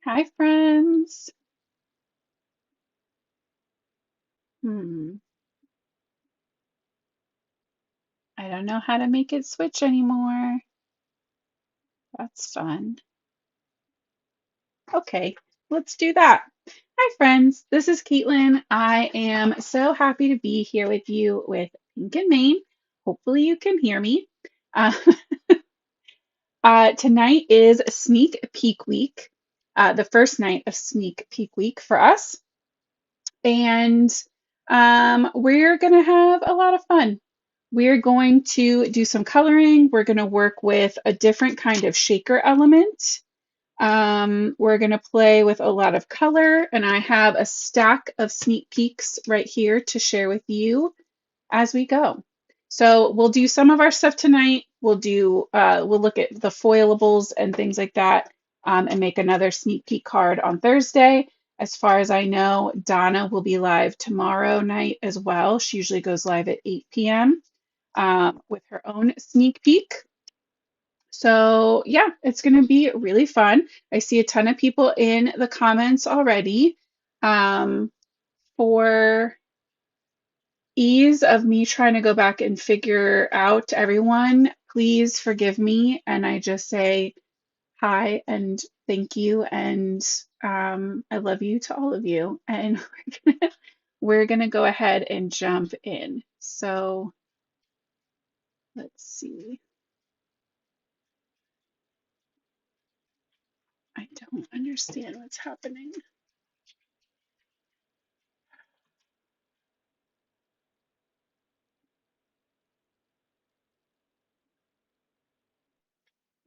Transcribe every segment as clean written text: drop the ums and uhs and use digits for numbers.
Hi, friends. Hmm, I don't know how to make it switch anymore. That's fun. Okay, let's do that. Hi, friends. This is Caitlin. I am so happy to be here with you with Pink and Maine. Hopefully, you can hear me. Uh, tonight is Sneak Peek Week, the first night of Sneak Peek Week for us. And we're going to have a lot of fun. We're going to do some coloring. We're going to work with a different kind of shaker element. We're going to play with a lot of color, and I have a stack of sneak peeks right here to share with you as we go. So we'll do some of our stuff tonight. We'll look at the foilables and things like that, and make another sneak peek card on Thursday. As far as I know, Donna will be live tomorrow night as well. She usually goes live at 8 p.m. With her own sneak peek. So yeah, it's going to be really fun. I see a ton of people in the comments already. Um, for ease of me trying to go back and figure out everyone, please forgive me. And I just say hi and thank you and I love you to all of you. And we're gonna go ahead and jump in. So let's see. I don't understand what's happening.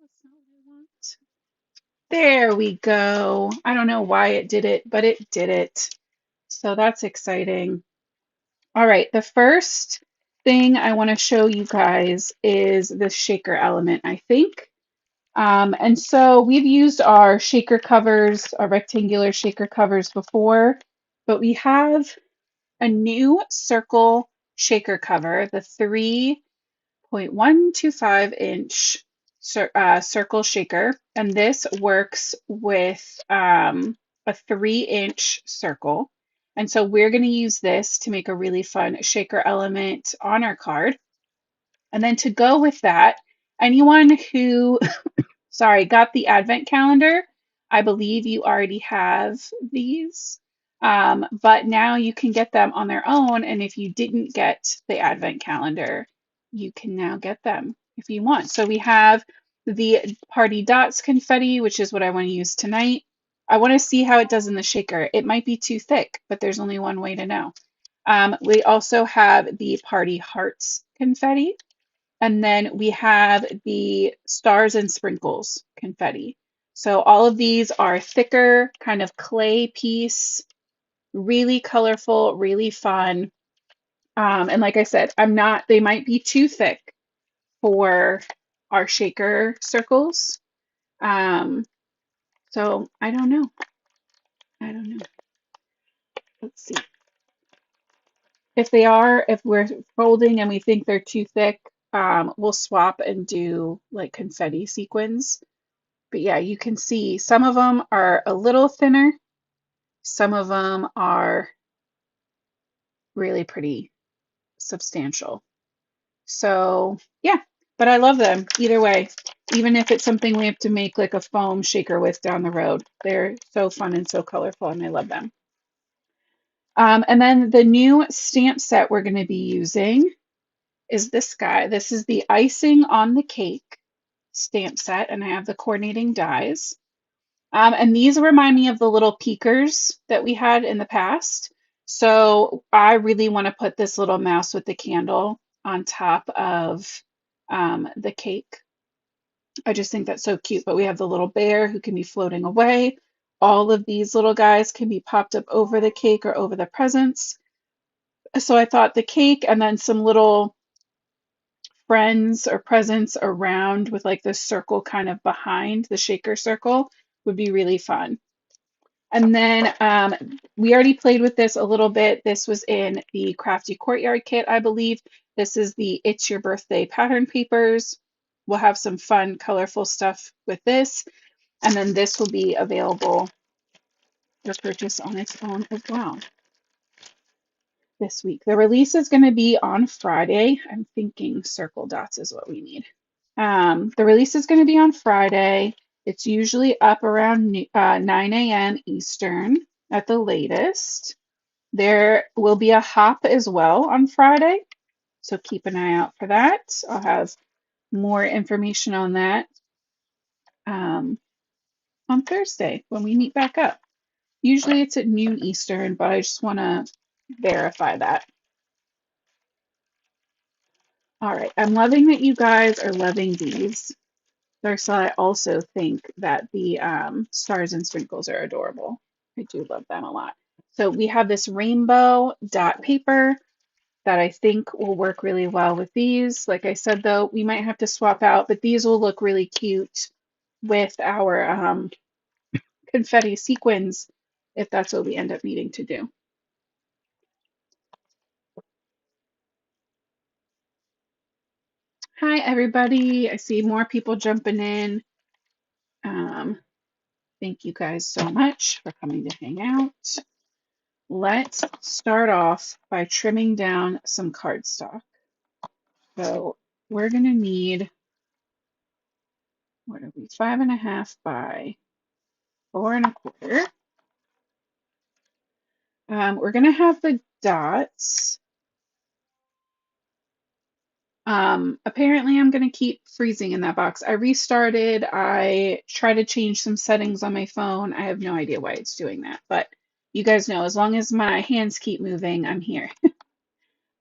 That's not what I want. There we go. I don't know why it did it, but it did it. So that's exciting. All right, the first thing I want to show you guys is the shaker element, I think. And so we've used our shaker covers, our rectangular shaker covers before, but we have a new circle shaker cover, the 3.125-inch circle shaker, and this works with a 3-inch circle. And so we're going to use this to make a really fun shaker element on our card. And then to go with that, anyone who, sorry, got the advent calendar, I believe you already have these. But now you can get them on their own. And if you didn't get the advent calendar, you can now get them if you want. So we have the Party Dots confetti, which is what I want to use tonight. I want to see how it does in the shaker. It might be too thick, but there's only one way to know. We also have the Party Hearts confetti. And then we have the Stars and Sprinkles confetti. So all of these are thicker, kind of clay piece, really colorful, really fun. And like I said, they might be too thick for our shaker circles. Um, so I don't know. I don't know. Let's see. If we're folding and we think they're too thick, we'll swap and do like confetti sequins. But yeah, you can see some of them are a little thinner. Some of them are really pretty substantial. So yeah, but I love them either way. Even if it's something we have to make like a foam shaker with down the road. They're so fun and so colorful, and I love them. And then the new stamp set we're going to be using is this guy. This is the Icing on the Cake stamp set, and I have the coordinating dies. And these remind me of the little peekers that we had in the past. So I really want to put this little mouse with the candle on top of the cake. I just think that's so cute. But we have the little bear who can be floating away. All of these little guys can be popped up over the cake or over the presents. So I thought the cake and then some little friends or presents around with like this circle kind of behind the shaker circle would be really fun. And then we already played with this a little bit. This was in the Crafty Courtyard kit, I believe. This is the It's Your Birthday pattern papers. We'll have some fun, colorful stuff with this. And then this will be available or purchase on its own as well this week. The release is going to be on Friday. I'm thinking circle dots is what we need. The release is going to be on Friday. It's usually up around 9 a.m. Eastern at the latest. There will be a hop as well on Friday, so keep an eye out for that. I'll have more information on that um, on Thursday when we meet back up. Usually it's at noon Eastern, but I just want to verify that. All right, I'm loving that you guys are loving these. Darcel, I also think that the stars and sprinkles are adorable. I do love them a lot. So we have this rainbow dot paper that I think will work really well with these. Like I said, though, we might have to swap out, but these will look really cute with our confetti sequins if that's what we end up needing to do. Hi, everybody. I see more people jumping in. Um, thank you guys so much for coming to hang out. Let's start off by trimming down some cardstock. So we're going to need, what are we, 5.5 by 4.25. We're going to have the dots. Apparently I'm going to keep freezing in that box. I restarted. I tried to change some settings on my phone. I have no idea why it's doing that, but you guys know, as long as my hands keep moving, I'm here.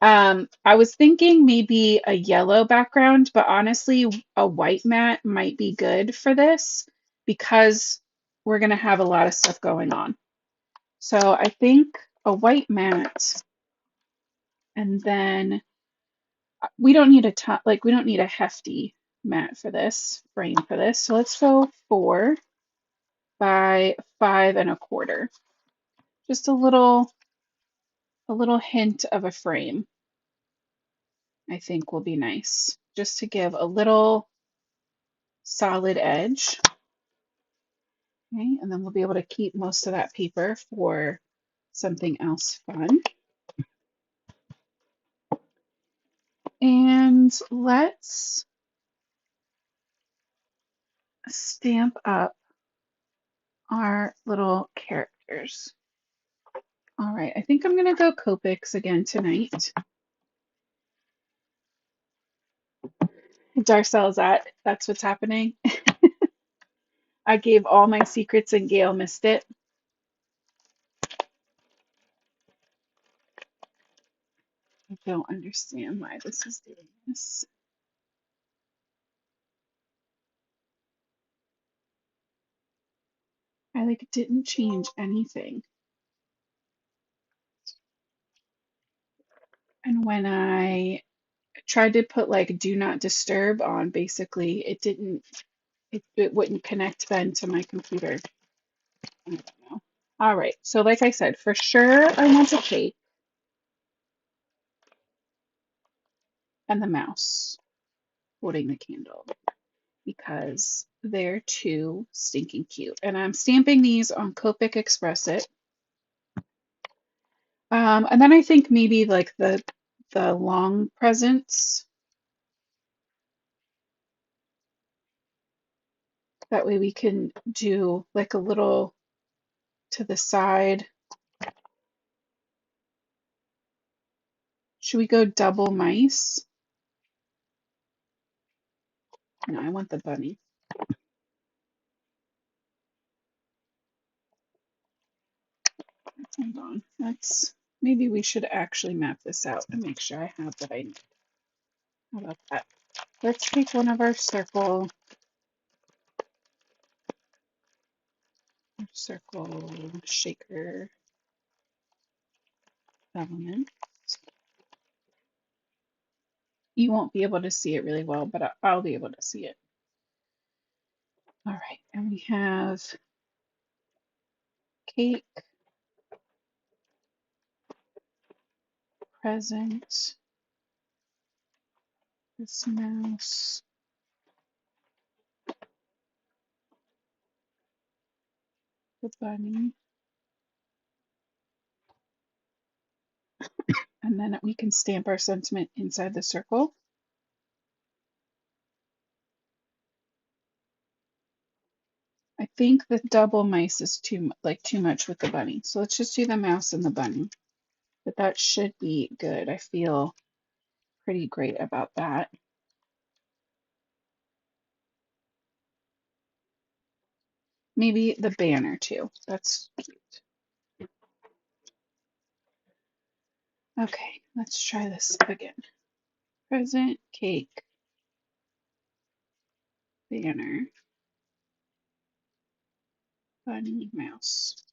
I was thinking maybe a yellow background, but honestly, a white mat might be good for this because we're going to have a lot of stuff going on. So I think a white mat, and then we don't need a ton, like we don't need a hefty mat for this, frame for this. So let's go 4 by 5.25. Just a little hint of a frame, I think will be nice, just to give a little solid edge. Okay, and then we'll be able to keep most of that paper for something else fun. And let's stamp up our little characters. All right, I think I'm gonna go Copics again tonight. Darcel's that's what's happening. I gave all my secrets and Gail missed it. I don't understand why this is doing this. I like didn't change anything. And when I tried to put like do not disturb on, basically it wouldn't connect then to my computer. I don't know. All right, so like I said, for sure I want a cake and the mouse holding the candle because they're too stinking cute. And I'm stamping these on Copic Express It. And then I think maybe like the long presents. That way we can do like a little to the side. Should we go double mice? No, I want the bunny. Hold on. Maybe we should actually map this out and make sure I have what I need. How about that? Let's take one of our circle shaker elements. You won't be able to see it really well, but I'll be able to see it. All right, and we have cake, present, this mouse, the bunny. And then we can stamp our sentiment inside the circle. I think the double mice is too much with the bunny. So let's just do the mouse and the bunny. But that should be good. I feel pretty great about that. Maybe the banner too. That's cute. Okay, let's try this again. Present, cake, banner, bunny, mouse.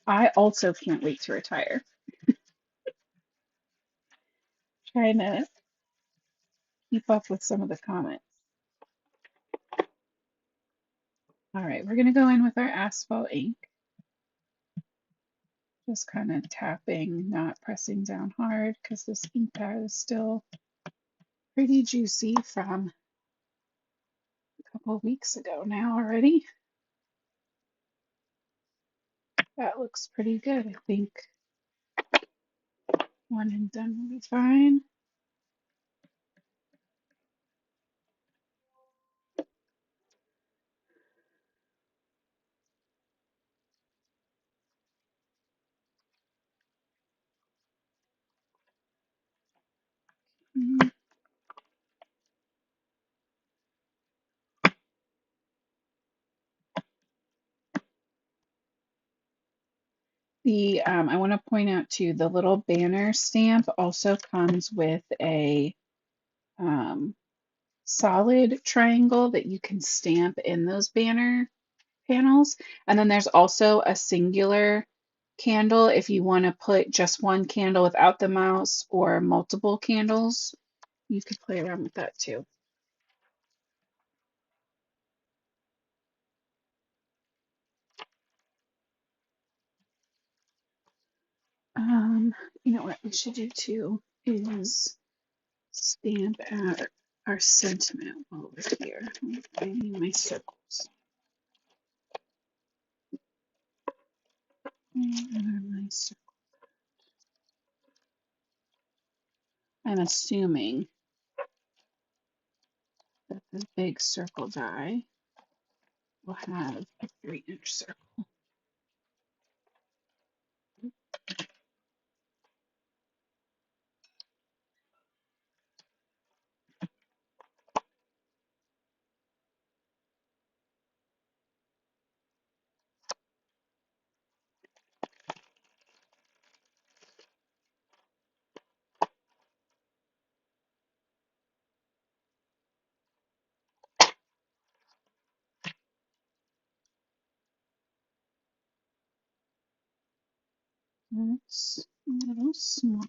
I also can't wait to retire. Trying to keep up with some of the comments. All right, we're going to go in with our asphalt ink. Just kind of tapping, not pressing down hard because this ink pad is still pretty juicy from a couple of weeks ago now already. That looks pretty good. I think one and done will be fine. I want to point out too, the little banner stamp also comes with a solid triangle that you can stamp in those banner panels. And then there's also a singular candle if you want to put just one candle without the mouse or multiple candles. You could play around with that too. You know what we should do too is stamp out our sentiment over here. I need my circles. My circle. I'm assuming that the big circle die will have a 3-inch circle. That's a little small.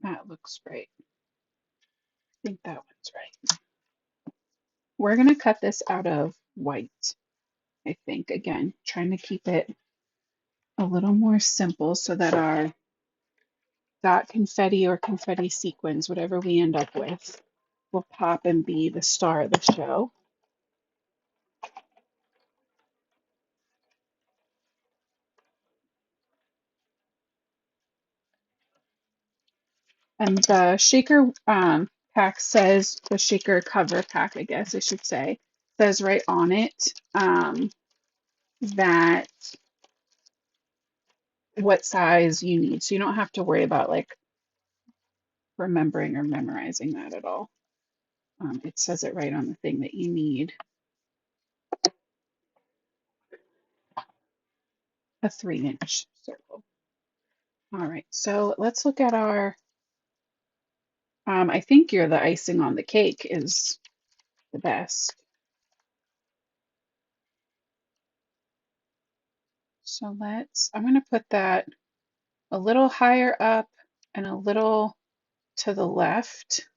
That looks right. I think that one's right. We're going to cut this out of white, I think. Again, trying to keep it a little more simple so that our dot confetti or confetti sequins, whatever we end up with, will pop and be the star of the show. And the shaker pack says, the shaker cover pack, I guess I should say, says right on it that what size you need. So you don't have to worry about like remembering or memorizing that at all. It says it right on the thing that you need a 3-inch circle. All right, so let's look at our, I think you're the icing on the cake is the best. So I'm going to put that a little higher up and a little to the left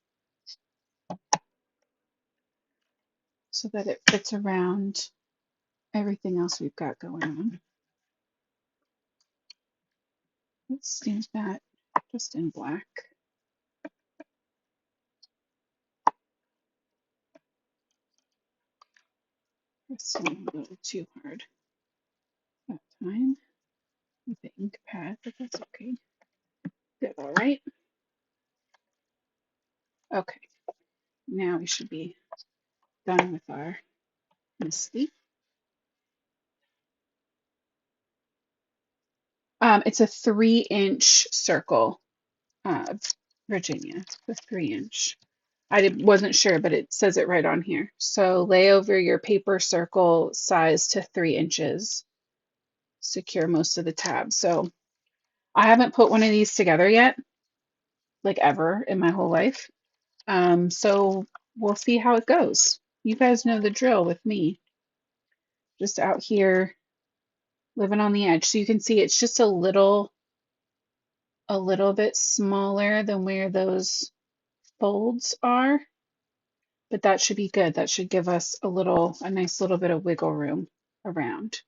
so that it fits around everything else we've got going on. Let's do that just in black. This one a little too hard that time with the ink pad, but that's okay. Good, all right. Okay, now we should be done with our misty. It's a 3-inch circle, Virginia. It's a 3-inch. Wasn't sure, but it says it right on here. So lay over your paper circle size to 3 inches. Secure most of the tabs. So I haven't put one of these together yet, like ever in my whole life. So we'll see how it goes. You guys know the drill with me. Just out here living on the edge. So you can see it's just a little bit smaller than where those folds are, but that should be good. That should give us a nice little bit of wiggle room around.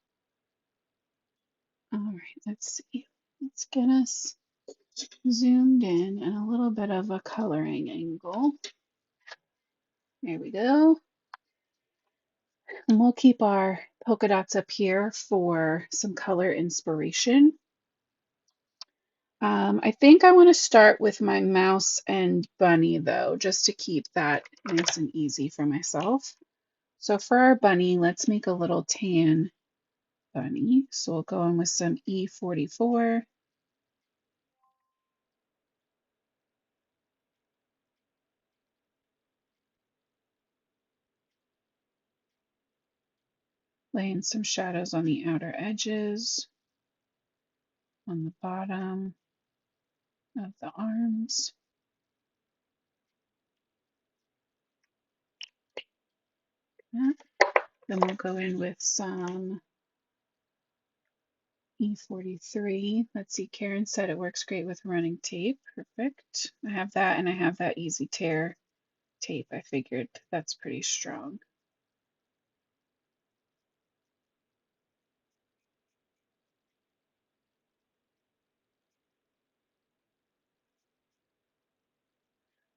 All right, let's see. Let's get us zoomed in and a little bit of a coloring angle. There we go. And we'll keep our polka dots up here for some color inspiration. I think I want to start with my mouse and bunny though, just to keep that nice and easy for myself. So for our bunny, let's make a little tan bunny. So we'll go in with some E44. Laying some shadows on the outer edges, on the bottom of the arms. Then we'll go in with some E43. Let's see, Karen said it works great with running tape. Perfect. I have that, and I have that easy tear tape. I figured that's pretty strong.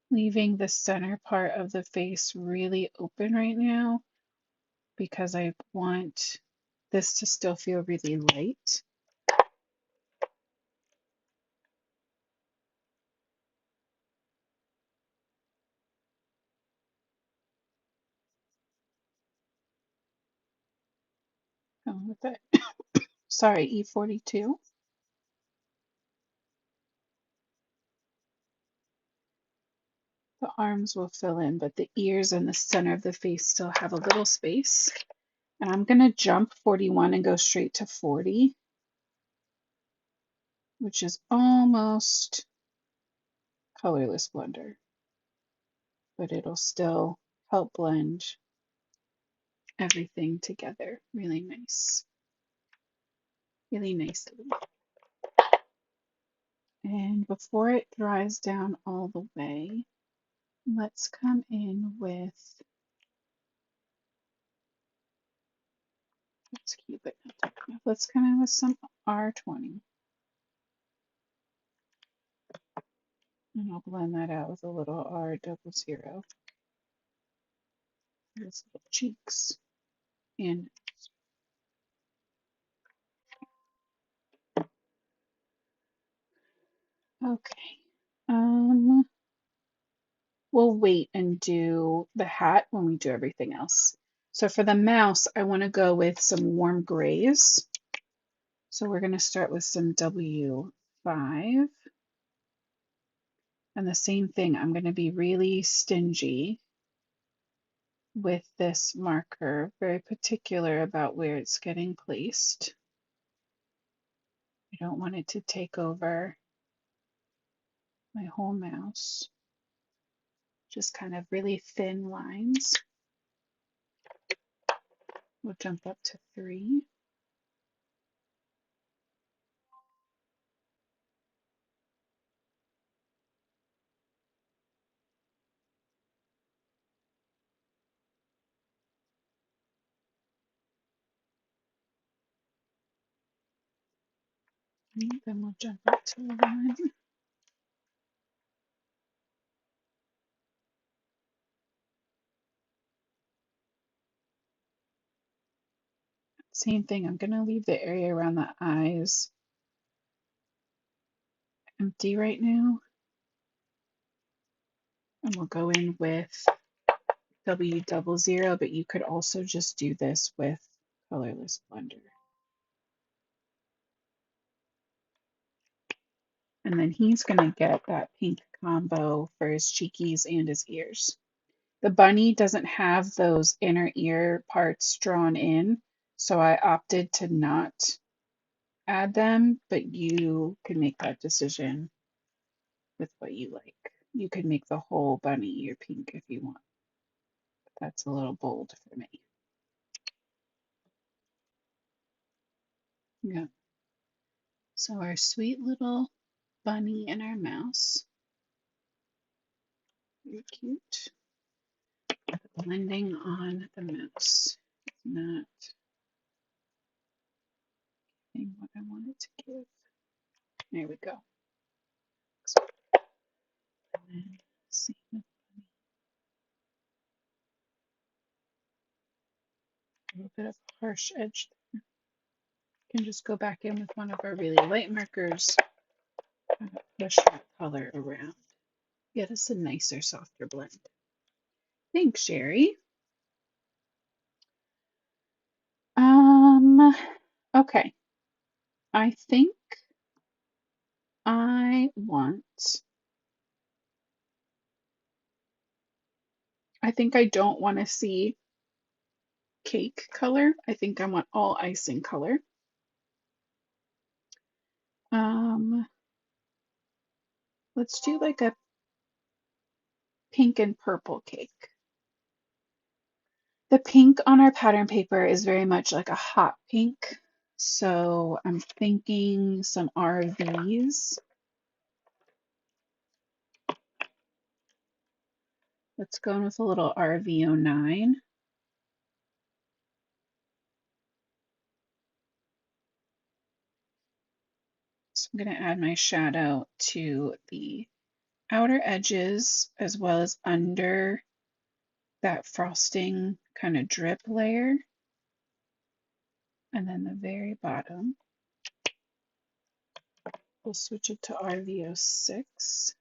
Leaving the center part of the face really open right now because I want this to still feel really light. With it. Sorry, E42. The arms will fill in, but the ears and the center of the face still have a little space. And I'm going to jump 41 and go straight to 40, which is almost colorless blender, but it'll still help blend everything together really nice, really nicely. And before it dries down all the way, let's come in with, let's keep it, let's come in with some R20. And I'll blend that out with a little R00. Those little cheeks. And okay. We'll wait and do the hat when we do everything else. So for the mouse, I want to go with some warm grays. So we're going to start with some W5. And the same thing, I'm going to be really stingy with this marker, very particular about where it's getting placed. I don't want it to take over my whole mouse. Just kind of really thin lines. We'll jump up to 3. Then we'll jump up to 1. Same thing, I'm going to leave the area around the eyes empty right now. And we'll go in with W00, but you could also just do this with colorless blender. And then he's going to get that pink combo for his cheekies and his ears. The bunny doesn't have those inner ear parts drawn in, so I opted to not add them, but you can make that decision with what you like. You could make the whole bunny ear pink if you want. That's a little bold for me. Yeah. So our sweet little bunny and our mouse. Very cute. Blending on the mouse. It's not getting what I wanted to give. There we go. And then see a little bit of harsh edge. Can just go back in with one of our really light markers and push that color around. Get us a nicer, softer blend. Thanks, Sherry. Okay. I think I don't want to see cake color. I think I want all icing color. Let's do like a pink and purple cake. The pink on our pattern paper is very much like a hot pink. So I'm thinking some RVs. Let's go in with a little RV09. So I'm going to add my shadow to the outer edges as well as under that frosting kind of drip layer. And then the very bottom, we'll switch it to RV06,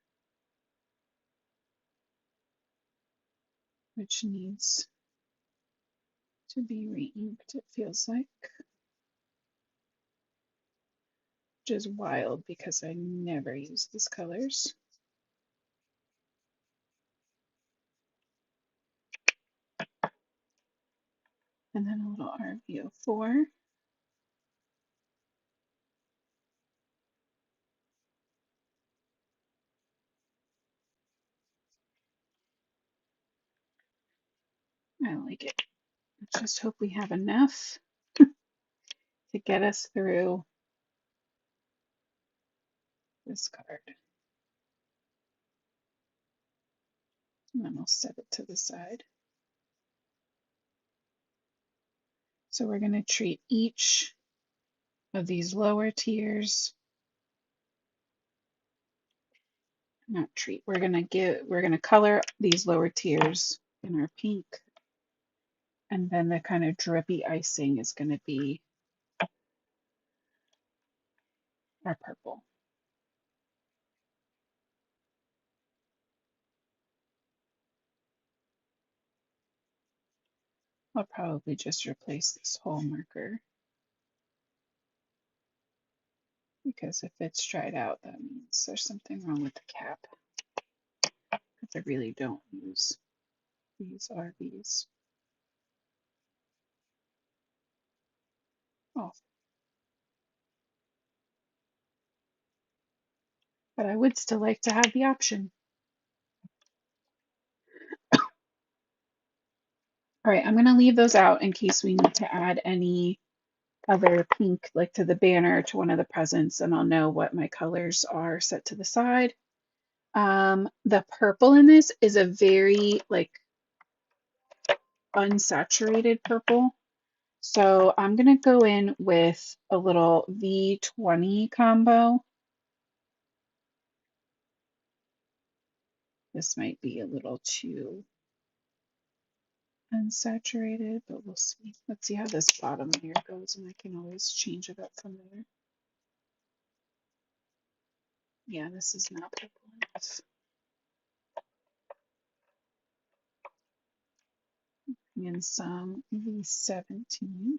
which needs to be re-inked, it feels like. Which is wild because I never use these colors. And then a little RV04. I like it. Let's just hope we have enough to get us through this card. And then we'll set it to the side. So we're going to treat each of these lower tiers, not treat, we're going to color these lower tiers in our pink, and then the kind of drippy icing is going to be our purple. I'll probably just replace this whole marker because if it's dried out, that means there's something wrong with the cap. Because I really don't use these RVs. Oh, but I would still like to have the option. All right, I'm going to leave those out in case we need to add any other pink, like to the banner, to one of the presents, and I'll know what my colors are set to the side. The purple in this is a very like unsaturated purple. So I'm going to go in with a little V20 combo. This might be a little too unsaturated, but we'll see. Let's see how this bottom layer goes, and I can always change it up from there. Yeah, this is not purple enough. And some V17.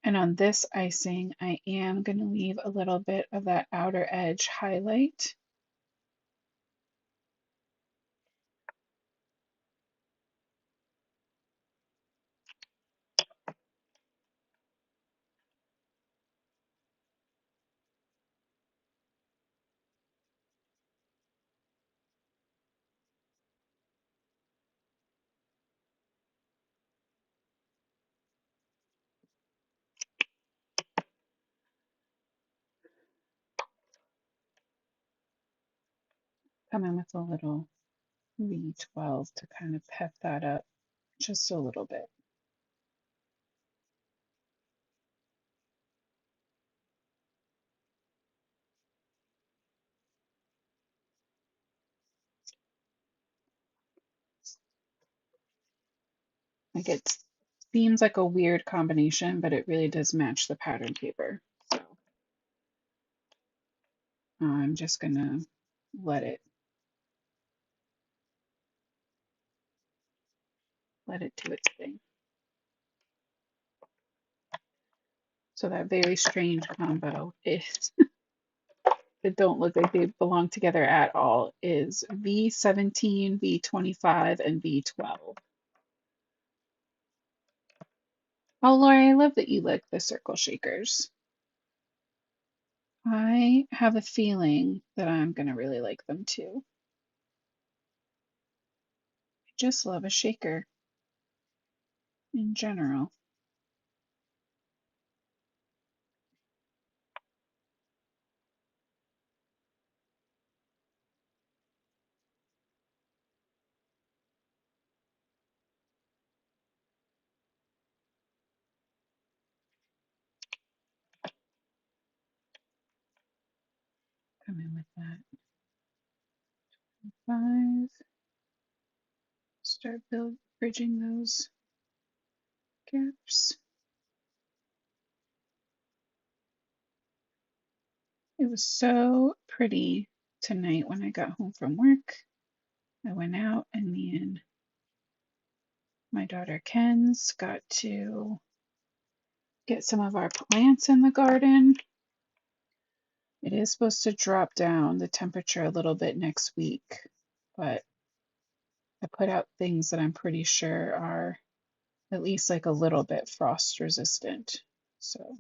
And on this icing, I am going to leave a little bit of that outer edge highlight. Come in with a little V12 to kind of pep that up just a little bit. Like it seems like a weird combination, but it really does match the pattern paper. So I'm just gonna let it do its thing. So that very strange combo is that don't look like they belong together at all is V17, V25, and V12. Oh, Lori, I love that you like the circle shakers. I have a feeling that I'm going to really like them too. I just love a shaker in general. Come in with that. 5. Start bridging those gaps. It was so pretty tonight when I got home from work. I went out and me and my daughter Ken's got to get some of our plants in the garden. It is supposed to drop down the temperature a little bit next week, but I put out things that I'm pretty sure are at least like a little bit frost resistant. So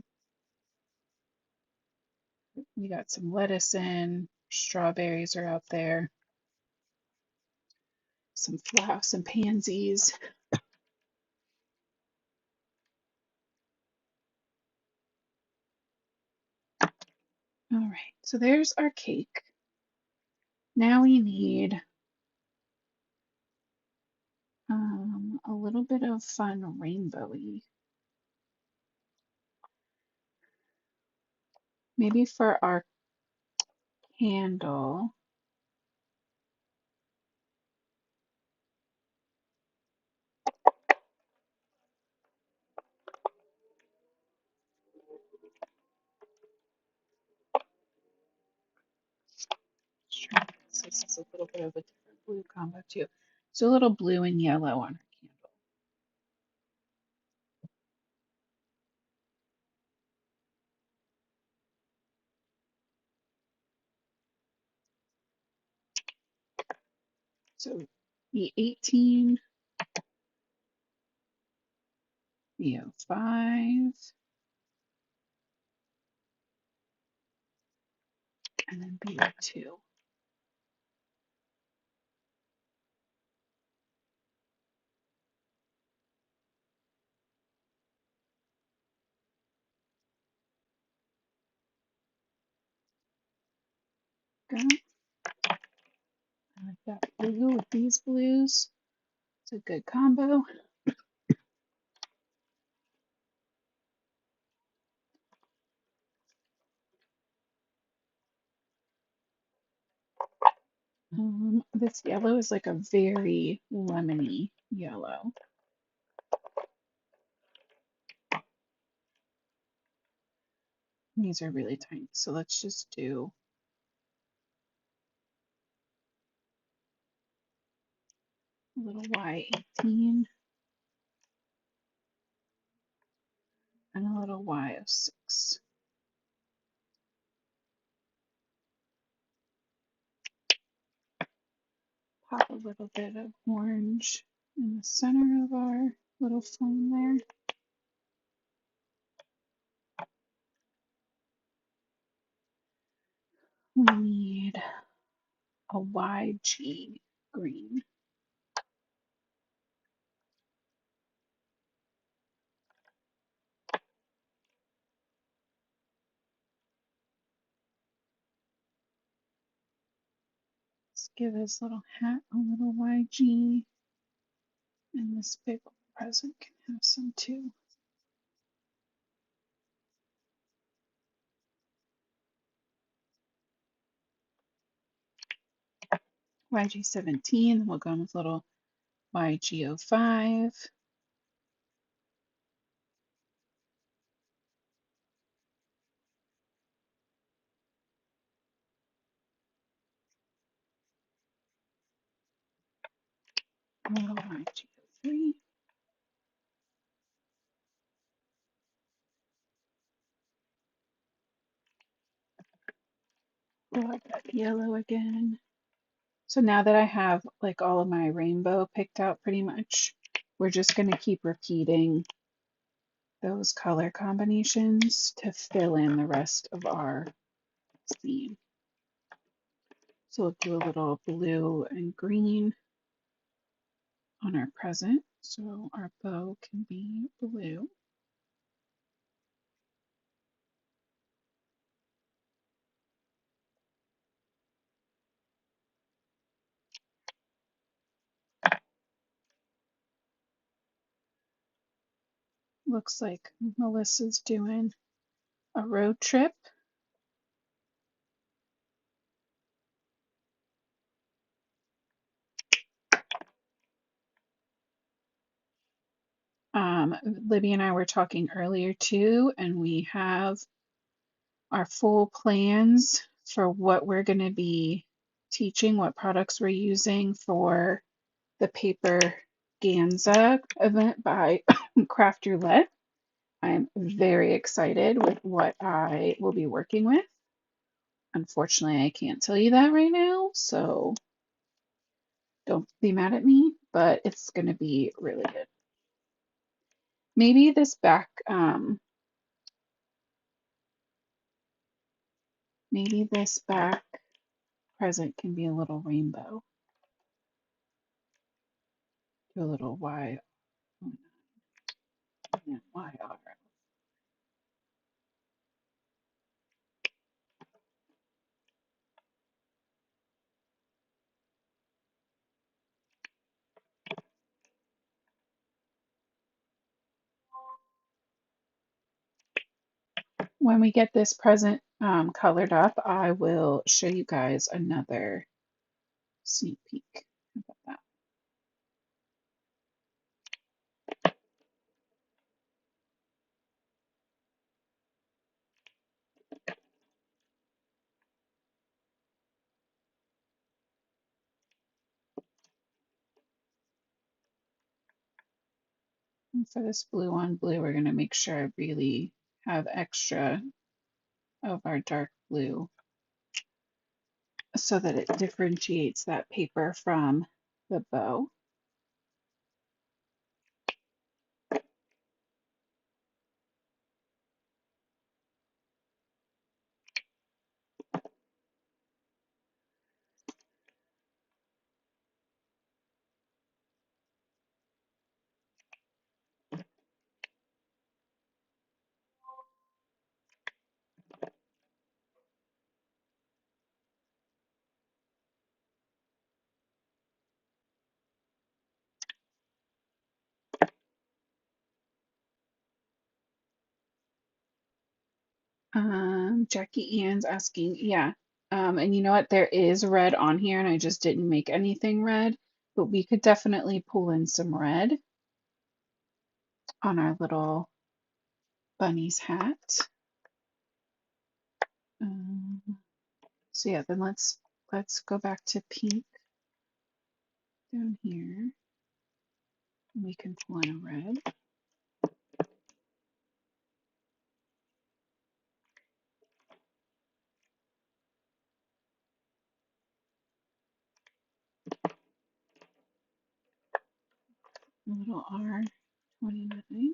we got some lettuce in, strawberries are out there, some flowers, some pansies. All right, so there's our cake. Now we need a little bit of fun rainbowy. Maybe for our candle. This is a little bit of a different blue combo too. So a little blue and yellow on our candle. So V18, V05, and then V02. Go. that blue with these blues. It's a good combo. This yellow is like a very lemony yellow. These are really tiny, so let's just do a little Y18 and a little Y06. Pop a little bit of orange in the center of our little flame there. We need a YG green. Let's give this little hat a little YG, and this big present can have some too. YG17, we'll go in with a little YG05. A little YG03. Pull out that yellow again. So now that I have like all of my rainbow picked out pretty much, we're just going to keep repeating those color combinations to fill in the rest of our theme. So we'll do a little blue and green on our present. So our bow can be blue. Looks like Melissa's doing a road trip. Libby and I were talking earlier too, and we have our full plans for what we're going to be teaching, what products we're using for the paper Ganza event by Craft Roulette. I'm very excited with what I will be working with. Unfortunately, I can't tell you that right now, so don't be mad at me, but it's going to be really good. Maybe this back, maybe this back present can be a little rainbow. Do a little Y, and YR. When we get this present colored up, I will show you guys another sneak peek. How about that? And for this blue on blue, we're going to make sure I really have extra of our dark blue so that it differentiates that paper from the bow. Jackie Ann's asking, yeah. And you know what? There is red on here, and I just didn't make anything red, but we could definitely pull in some red on our little bunny's hat. Um, so yeah, then let's go back to pink down here. We can pull in a red. A little R29.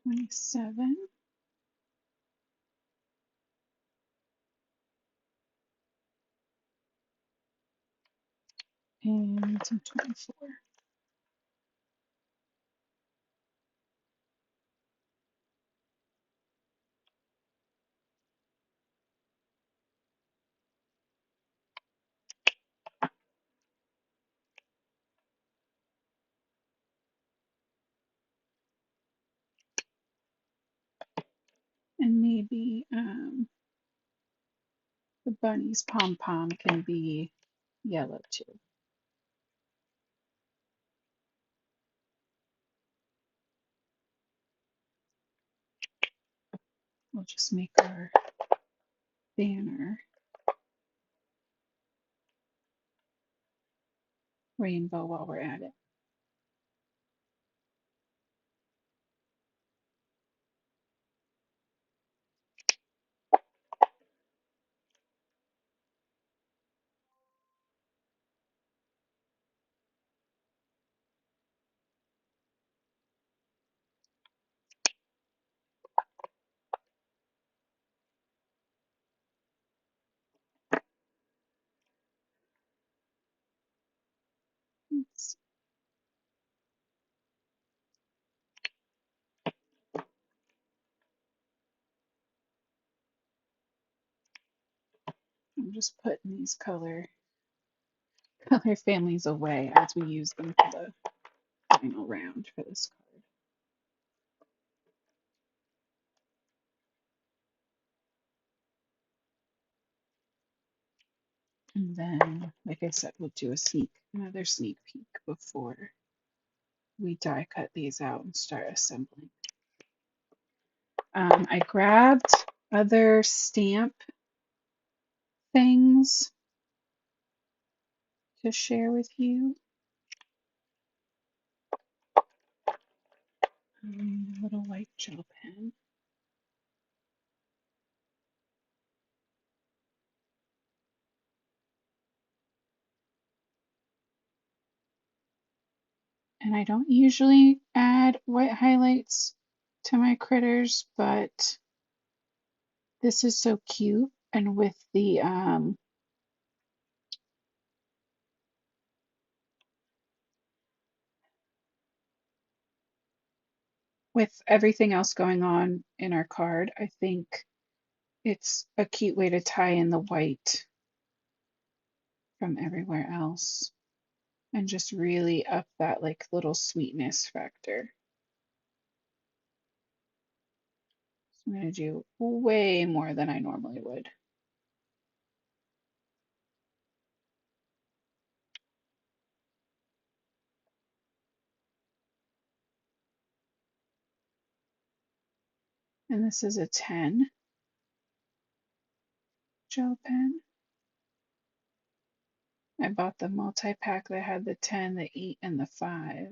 $27 and some 24. And maybe the bunny's pom pom can be yellow too. We'll just make our banner rainbow while we're at it. I'm just putting these color families away as we use them for the final round for this card. And then, like I said, we'll do another sneak peek before we die cut these out and start assembling. I grabbed other stamp things to share with you. A little white gel pen. And I don't usually add white highlights to my critters, but this is so cute. And with everything else going on in our card, I think it's a cute way to tie in the white from everywhere else and just really up that like little sweetness factor. So I'm going to do way more than I normally would. And this is a 10 gel pen. I bought the multi-pack that had the 10, the 8, and the 5.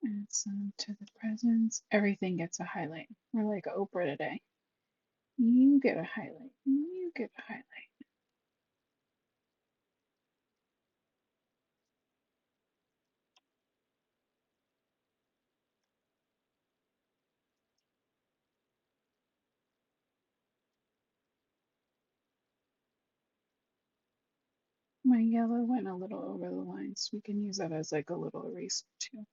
Add some to the presents. Everything gets a highlight. We're like Oprah today. You get a highlight. You get a highlight. My yellow went a little over the line, so we can use that as like a little eraser too.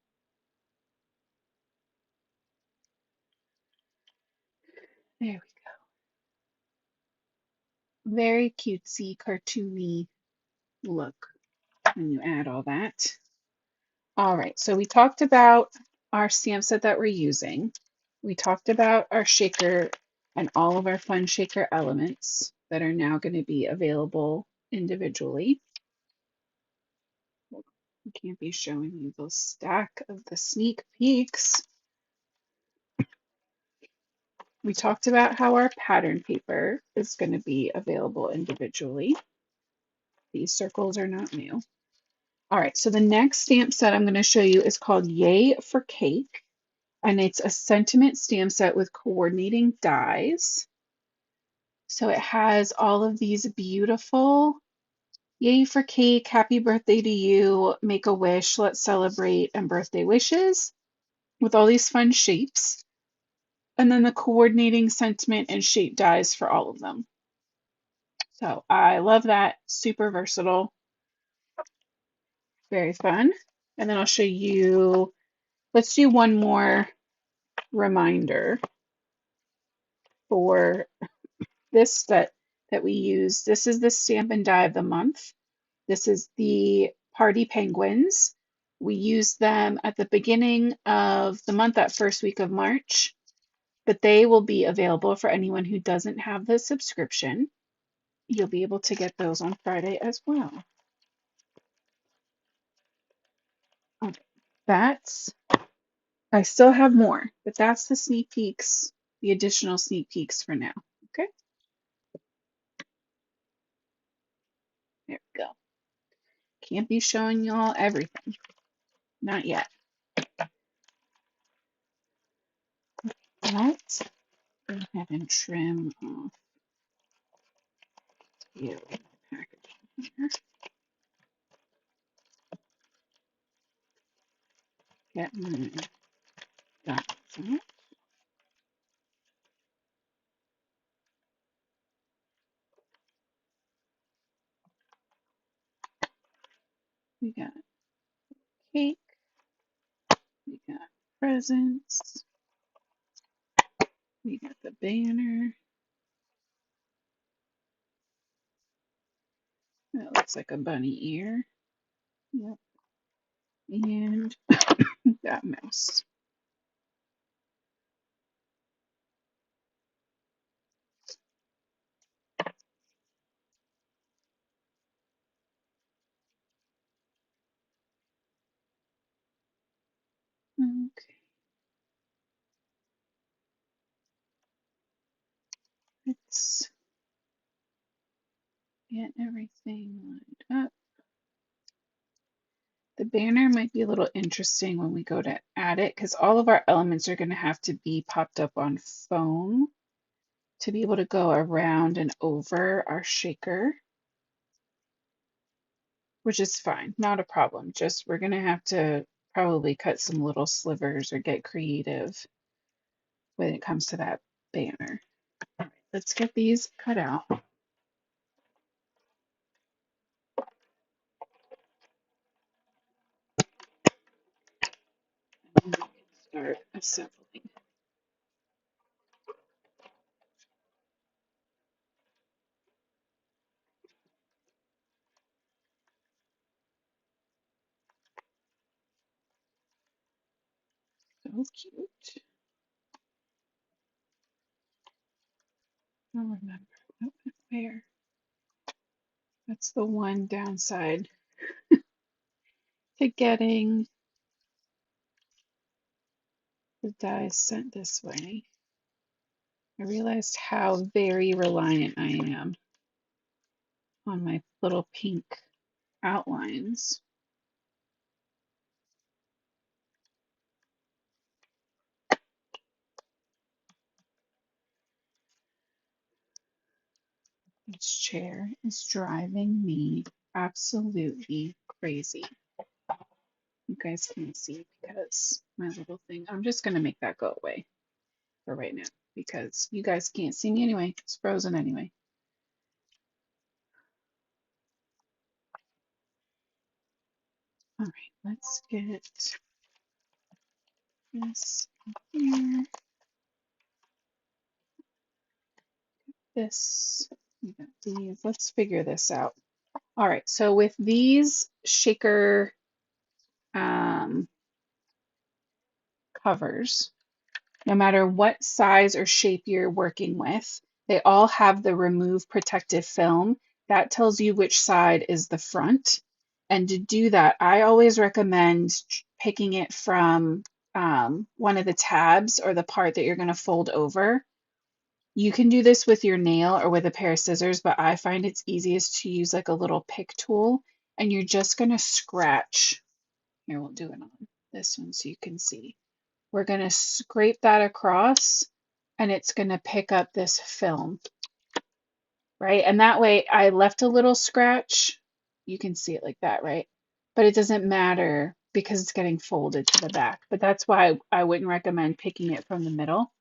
There we go. Very cutesy, cartoony look when you add all that. All right, so we talked about our stamp set that we're using. We talked about our shaker and all of our fun shaker elements that are now going to be available individually. We can't be showing you the stack of the sneak peeks. We talked about how our pattern paper is going to be available individually. These circles are not new. All right, so the next stamp set I'm going to show you is called Yay for Cake, and it's a sentiment stamp set with coordinating dies. So it has all of these beautiful Yay for Cake, Happy Birthday to You, Make a Wish, Let's Celebrate, and Birthday Wishes with all these fun shapes. And then the coordinating sentiment and shape dies for all of them. So I love that. Super versatile. Very fun. And then I'll show you, let's do one more reminder for this that we use. This is the Stampin' Die of the month. This is the Party Penguins. We use them at the beginning of the month, that first week of March, but they will be available for anyone who doesn't have the subscription. You'll be able to get those on Friday as well. Okay, I still have more, but that's the sneak peeks, the additional sneak peeks for now. Okay, there we go. Can't be showing y'all everything. Not yet. Let's go ahead and trim off the packaging here. Get my dots out. We got cake. We got presents. We got the banner. That looks like a bunny ear. Yep. And that mouse. Okay. Let's get everything lined up. The banner might be a little interesting when we go to add it because all of our elements are going to have to be popped up on foam to be able to go around and over our shaker, which is fine, not a problem. Just we're going to have to probably cut some little slivers or get creative when it comes to that banner. All right, let's get these cut out. And we can start assembling. So cute. I'll remember what went where. That's the one downside to getting the dies sent this way. I realized how very reliant I am on my little pink outlines. This chair is driving me absolutely crazy. You guys can't see because my little thing, I'm just going to make that go away for right now because you guys can't see me anyway. It's frozen anyway. Let's get this here, this, we got these. Let's figure this out. All right, so with these shaker um, covers, no matter what size or shape you're working with, they all have the remove protective film. That tells you which side is the front. And to do that, I always recommend picking it from one of the tabs or the part that you're going to fold over. You can do this with your nail or with a pair of scissors, but I find it's easiest to use like a little pick tool, and you're just going to scratch. Here, we'll do it on this one so you can see. We're going to scrape that across, and it's going to pick up this film, right? And that way I left a little scratch. You can see it like that, right? But it doesn't matter because it's getting folded to the back. But that's why I wouldn't recommend picking it from the middle,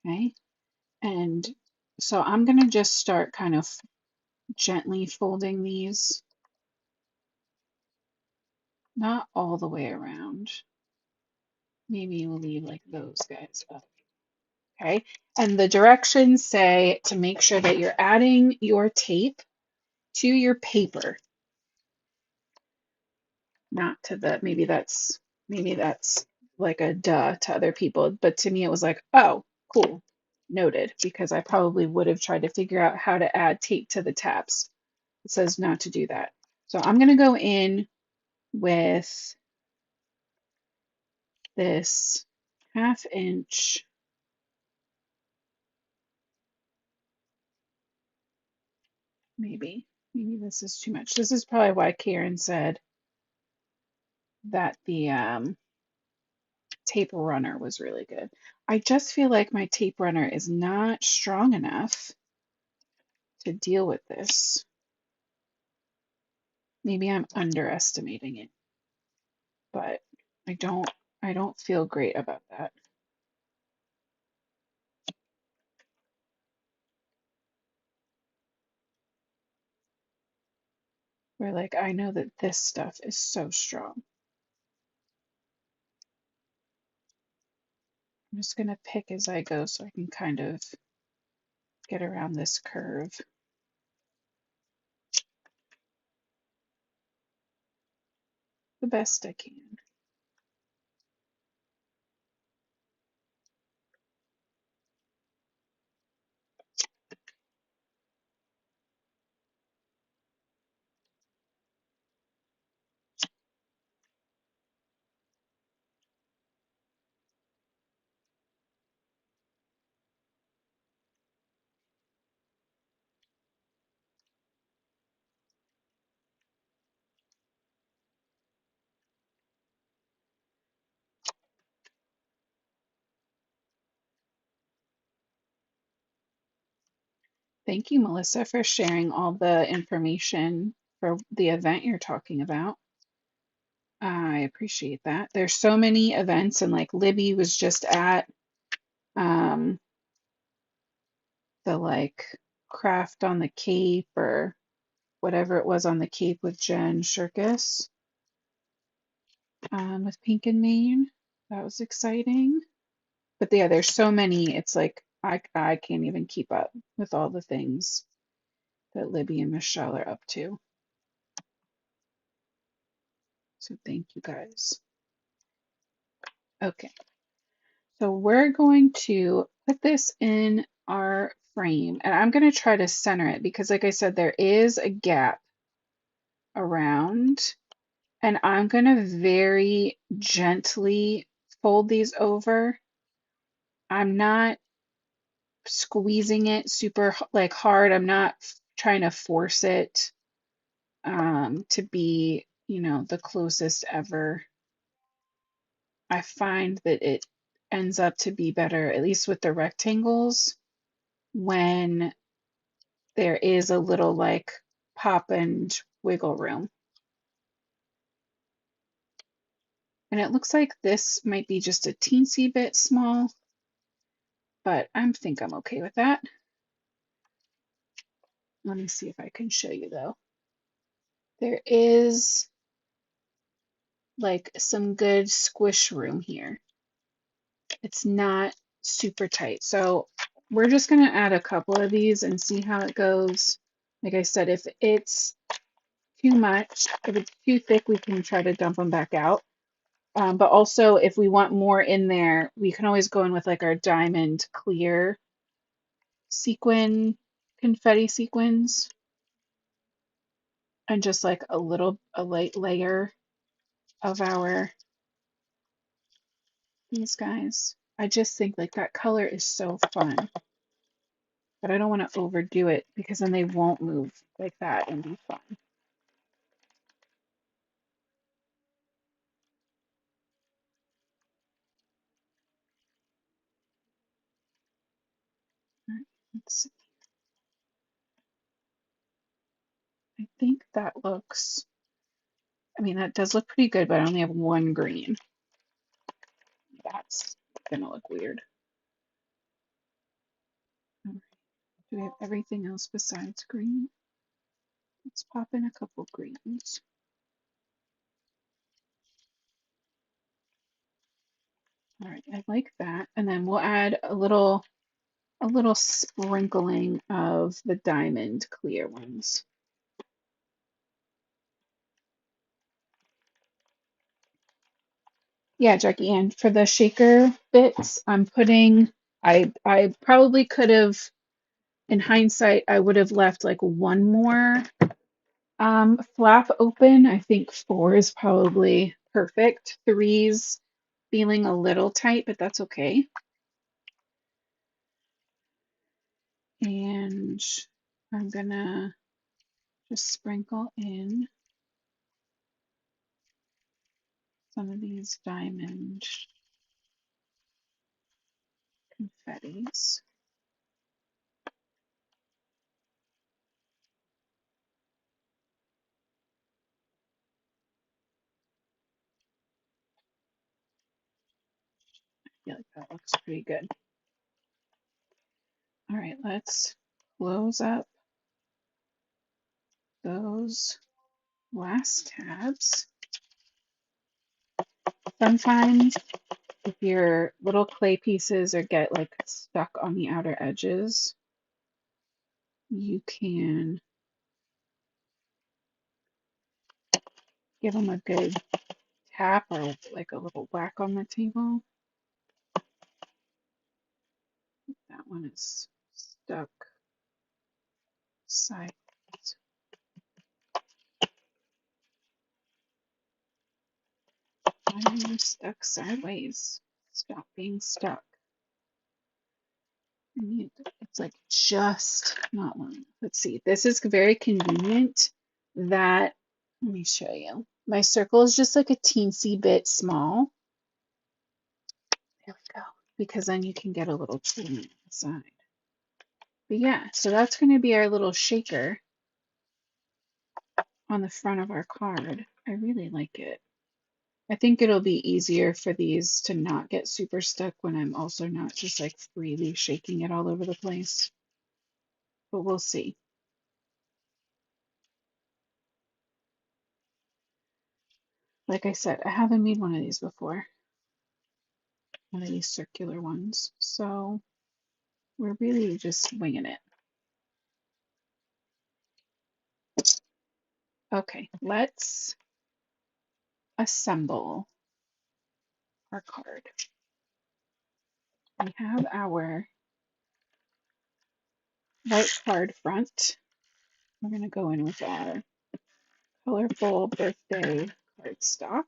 okay? And so I'm going to just start kind of gently folding these, not all the way around. Maybe we'll leave like those guys up. Okay, and the directions say to make sure that you're adding your tape to your paper, not to the, maybe that's like a duh to other people, but to me it was like, oh, cool, noted, because I probably would have tried to figure out how to add tape to the tabs. It says not to do that. So I'm going to go in with this 1/2 inch. Maybe this is too much. This is probably why Karen said that the tape runner was really good. I just feel like my tape runner is not strong enough to deal with this. Maybe I'm underestimating it, but I don't feel great about that. Where like I know that this stuff is so strong. I'm just gonna pick as I go so I can kind of get around this curve the best I can. Thank you, Melissa, for sharing all the information for the event you're talking about. I appreciate that. There's so many events, and like Libby was just at um, the like craft on the Cape or whatever it was on the Cape with Jen Shirkus with Pink and Maine. That was exciting. But yeah, there's so many. It's like I can't even keep up with all the things that Libby and Michelle are up to. So thank you guys. Okay, so we're going to put this in our frame, and I'm going to try to center it because, like I said, there is a gap around, and I'm going to very gently fold these over. I'm not squeezing it super like hard. I'm not trying to force it to be, you know, the closest ever. I find that it ends up to be better, at least with the rectangles, when there is a little like pop and wiggle room. And it looks like this might be just a teensy bit small, but I think I'm okay with that. Let me see if I can show you though. There is like some good squish room here. It's not super tight. So we're just going to add a couple of these and see how it goes. Like I said, if it's too much, if it's too thick, we can try to dump them back out. But also, if we want more in there, we can always go in with like our diamond clear sequin, confetti sequins, and just like a light layer of these guys. I just think like that color is so fun, but I don't want to overdo it because then they won't move like that and be fun. All right, let's see. I think that looks, I mean, that does look pretty good, but I only have one green. That's gonna look weird. All right, do we have everything else besides green? Let's pop in a couple greens. All right, I like that. And then we'll add a little sprinkling of the diamond clear ones. Yeah, Jackie, and for the shaker bits, I'm putting, I probably could have, in hindsight, I would have left like one more flap open. I think four is probably perfect. Three's feeling a little tight, but that's okay. And I'm gonna just sprinkle in some of these diamond confettis. I feel like that looks pretty good. All right, let's close up those last tabs. Sometimes if your little clay pieces or get like stuck on the outer edges, you can give them a good tap or like a little whack on the table. That one is stuck sideways. Why are you stuck sideways? Stop being stuck. It's like just not one. Let's see. This is very convenient that, let me show you. My circle is just like a teensy bit small. There we go. Because then you can get a little trim on the side. But yeah, so that's going to be our little shaker on the front of our card. I really like it. I think it'll be easier for these to not get super stuck when I'm also not just like freely shaking it all over the place. But we'll see. Like I said, I haven't made one of these before. One of these circular ones. So we're really just winging it. Okay, let's assemble our card. We have our white card front. We're going to go in with our colorful birthday cardstock.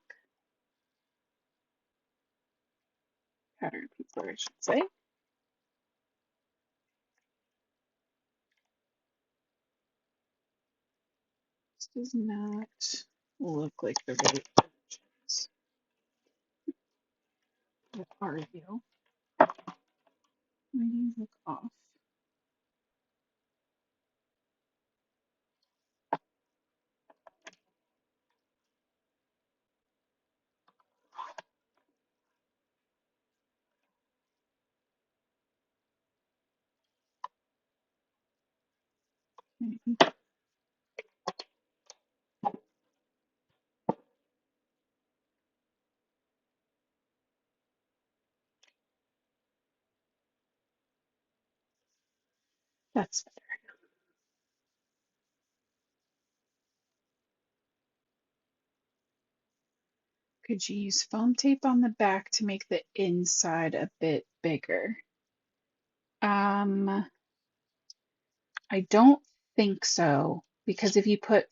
Pattern paper, I should say. This does not look like the right dimensions. What are you? Why do you look off? Maybe. That's better. Could you use foam tape on the back to make the inside a bit bigger? Um, I don't think so, because if you put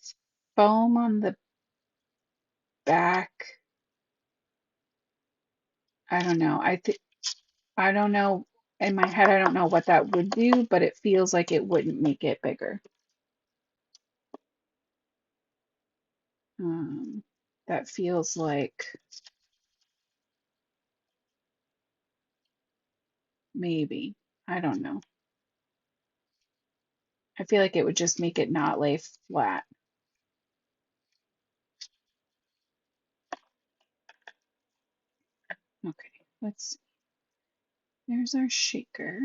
foam on the back, I don't know. I don't know. In my head, I don't know what that would do, but it feels like it wouldn't make it bigger. That feels like maybe. I don't know. I feel like it would just make it not lay flat. Okay, let's see. There's our shaker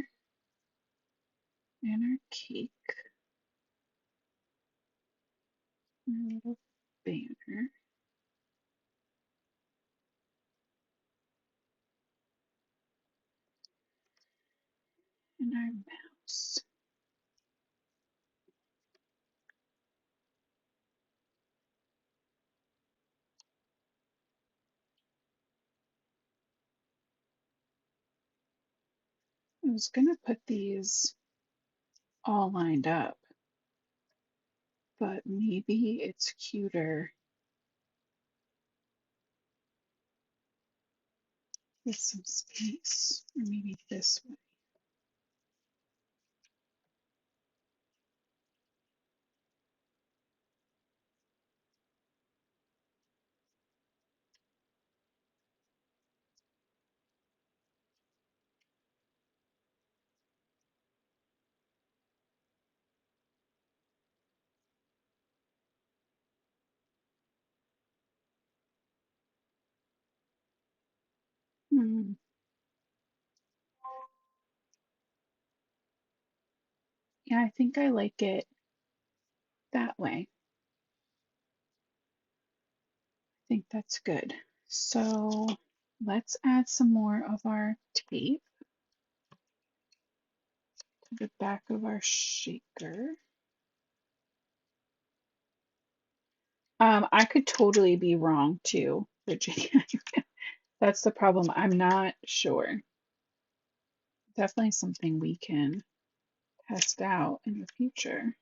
and our cake, our little banner, and our mouse. I was gonna put these all lined up, but maybe it's cuter with some space, or maybe this way. Hmm. Yeah, I think I like it that way. I think that's good. So let's add some more of our tape to the back of our shaker. I could totally be wrong too, Virginia. That's the problem. I'm not sure. Definitely something we can test out in the future.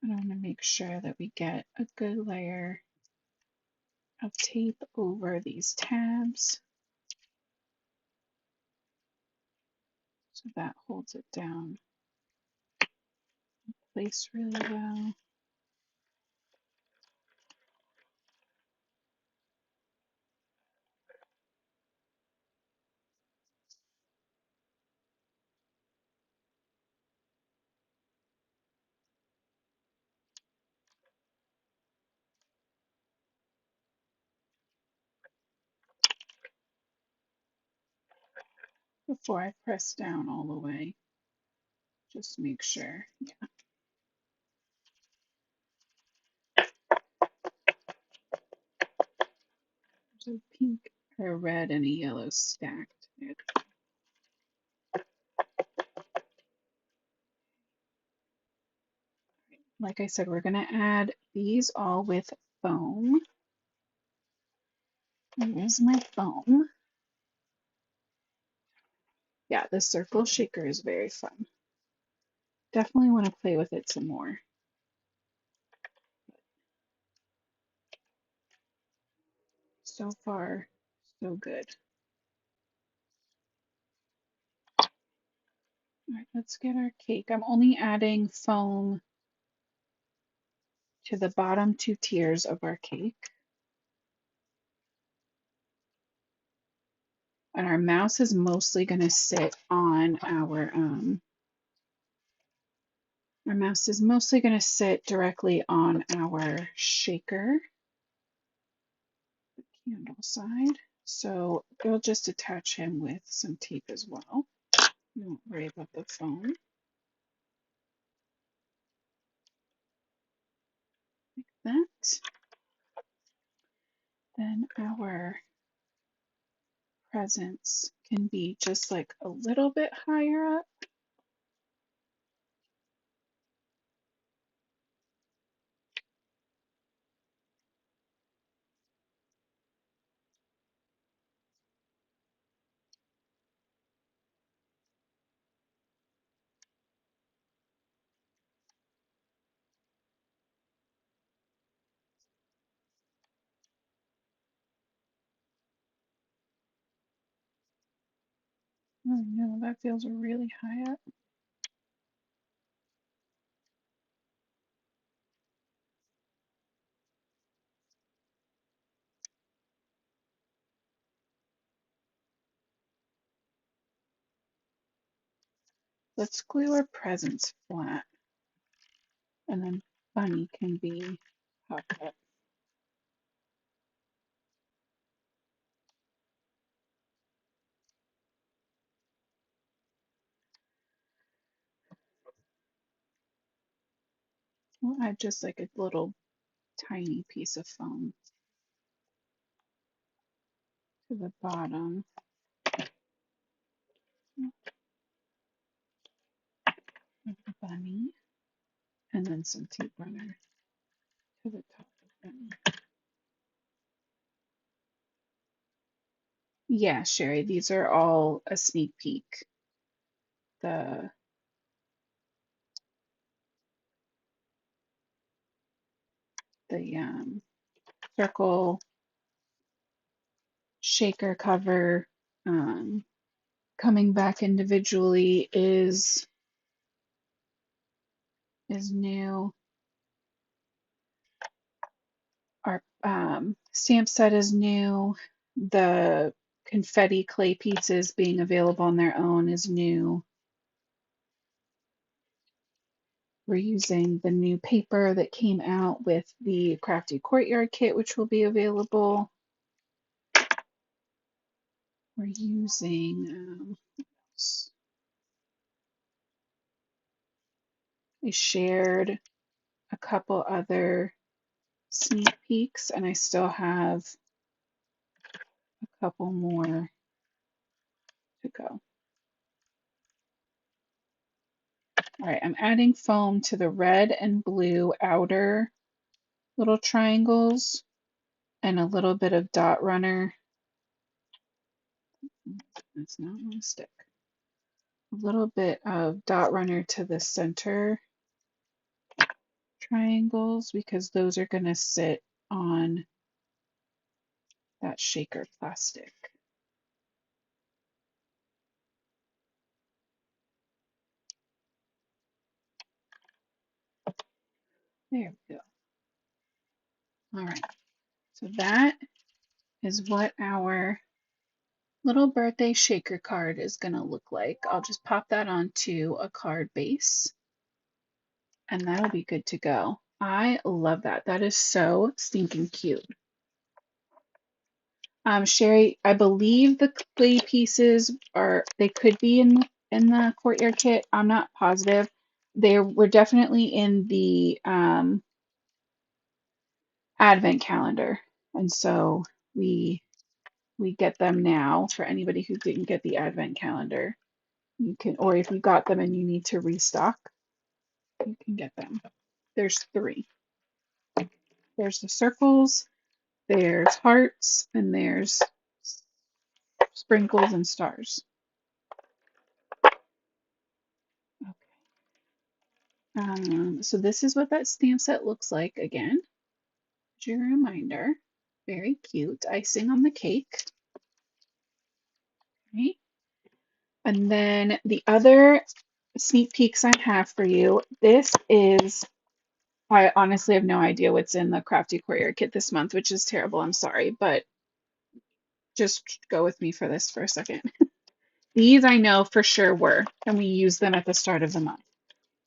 I want to make sure that we get a good layer of tape over these tabs so that holds it down in place really well. Before I press down all the way, just make sure. Yeah, there's a pink, a red, and a yellow stacked. Like I said, we're going to add these all with foam. Here's my foam. Yeah, the circle shaker is very fun. Definitely want to play with it some more. So far, so good. All right, let's get our cake. I'm only adding foam to the bottom two tiers of our cake. And our mouse is mostly going to sit on our mouse is mostly going to sit directly on our shaker, the candle side. So we'll just attach him with some tape as well. Don't worry about the foam. that. Then our presents can be just like a little bit higher up. Oh no, that feels really high up. Let's glue our presents flat, and then bunny can be popped up. We'll add just like a little tiny piece of foam to the bottom of the bunny, and then some tape runner to the top of the bunny. Yeah, Sherry, these are all a sneak peek. The the circle shaker cover coming back individually is new. Our stamp set is new. The confetti clay pieces being available on their own is new. We're using the new paper that came out with the Crafty Courtyard kit, which will be available. We're using, I shared a couple other sneak peeks, and I still have a couple more to go. All right, I'm adding foam to the red and blue outer little triangles and a little bit of dot runner. It's not going to stick. A little bit of dot runner to the center triangles because those are going to sit on that shaker plastic. There we go. All right, so that is what our little birthday shaker card is going to look like. I'll just pop that onto a card base and that'll be good to go. I love that. That is so stinking cute. Sherry, I believe the clay pieces they could be in the courtyard kit. I'm not positive. They were definitely in the advent calendar, and so we get them now for anybody who didn't get the advent calendar. You can, or if you got them and you need to restock, you can get them. There's 3. There's the circles, there's hearts, and there's sprinkles and stars. Okay. So this is what that stamp set looks like again. As your reminder, very cute. Icing on the cake. Right? And then the other sneak peeks I have for you. This is, I honestly have no idea what's in the Crafty Courier kit this month, which is terrible. I'm sorry, but just go with me for this for a second. These I know for sure were, and we used them at the start of the month.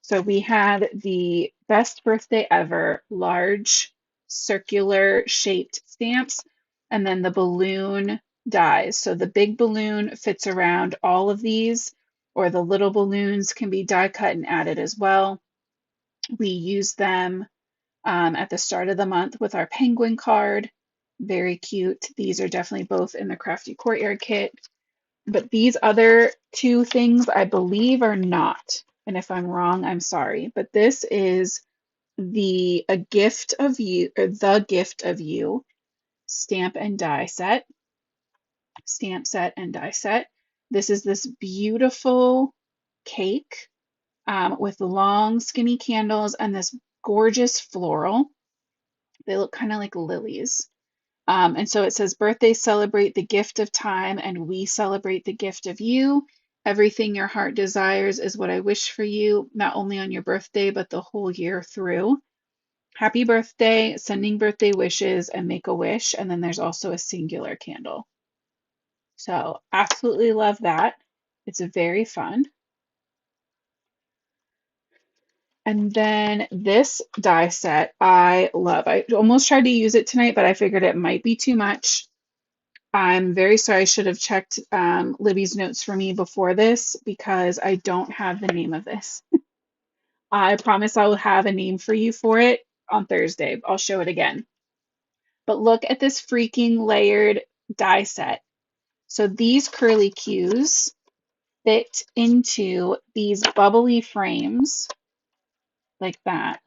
So we had the Best Birthday Ever large circular shaped stamps, and then the balloon dies. So the big balloon fits around all of these, or the little balloons can be die cut and added as well. We use them at the start of the month with our penguin card. Very cute. These are definitely both in the Crafty Courtyard kit. But these other two things I believe are not. And if I'm wrong, I'm sorry. But this is the A Gift of You, or The Gift of You stamp and die set. Stamp set and die set. This is this beautiful cake with long skinny candles and this gorgeous floral. They look kind of like lilies. And so it says, birthdays celebrate the gift of time, and we celebrate the gift of you. Everything your heart desires is what I wish for you, not only on your birthday, but the whole year through. Happy birthday, sending birthday wishes, and make a wish. And then there's also a singular candle. So absolutely love that. It's very fun. And then this die set I love. I almost tried to use it tonight, but I figured it might be too much. I'm very sorry. I should have checked Libby's notes for me before this because I don't have the name of this. I promise I will have a name for you for it on Thursday. I'll show it again. But look at this freaking layered die set. So these curly cues fit into these bubbly frames like that,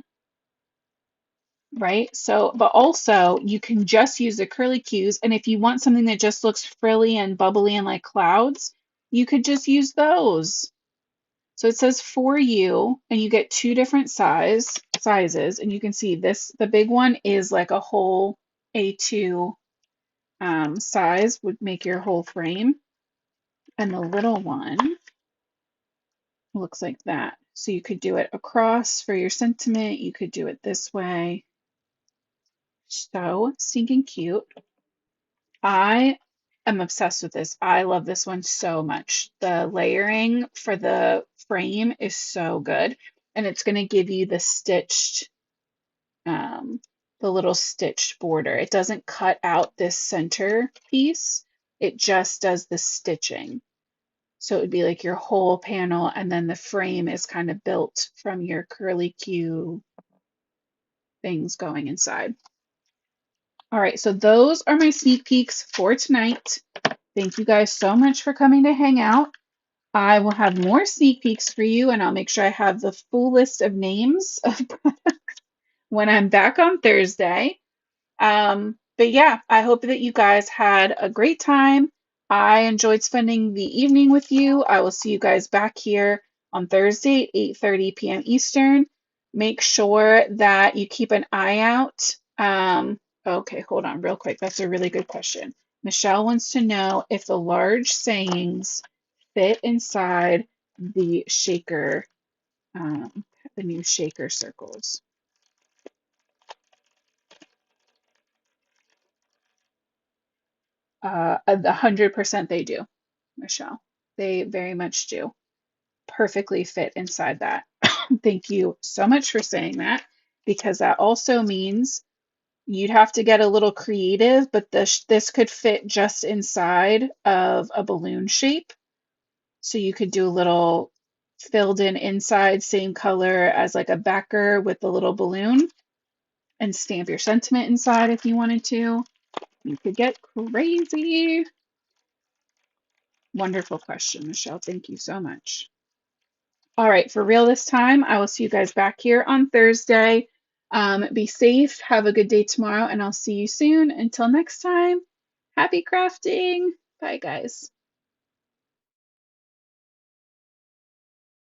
right? So, but also you can just use the curly cues. And if you want something that just looks frilly and bubbly and like clouds, you could just use those. So it says for you, and you get two different sizes, and you can see this, the big one is like a whole A2 size, would make your whole frame. And the little one looks like that. So you could do it across for your sentiment. You could do it this way. So stinking cute. I am obsessed with this. I love this one so much. The layering for the frame is so good. And it's going to give you the stitched, the little stitched border. It doesn't cut out this center piece. It just does the stitching. So it would be like your whole panel, and then the frame is kind of built from your curly Q things going inside. All right, so those are my sneak peeks for tonight. Thank you guys so much for coming to hang out. I will have more sneak peeks for you, and I'll make sure I have the full list of names of products when I'm back on Thursday. But yeah, I hope that you guys had a great time. I enjoyed spending the evening with you. I will see you guys back here on Thursday, 8:30 p.m. Eastern. Make sure that you keep an eye out. Okay, hold on real quick. That's a really good question. Michelle wants to know if the large sayings fit inside the shaker, the new shaker circles. 100% they do, Michelle. They very much do perfectly fit inside that. Thank you so much for saying that, because that also means you'd have to get a little creative, but this could fit just inside of a balloon shape. So you could do a little filled in inside, same color as like a backer with the little balloon, and stamp your sentiment inside if you wanted to. You could get crazy. Wonderful question, Michelle. Thank you so much. All right, for real this time. I will see you guys back here on Thursday. Be safe. Have a good day tomorrow, and I'll see you soon. Until next time, happy crafting. Bye, guys.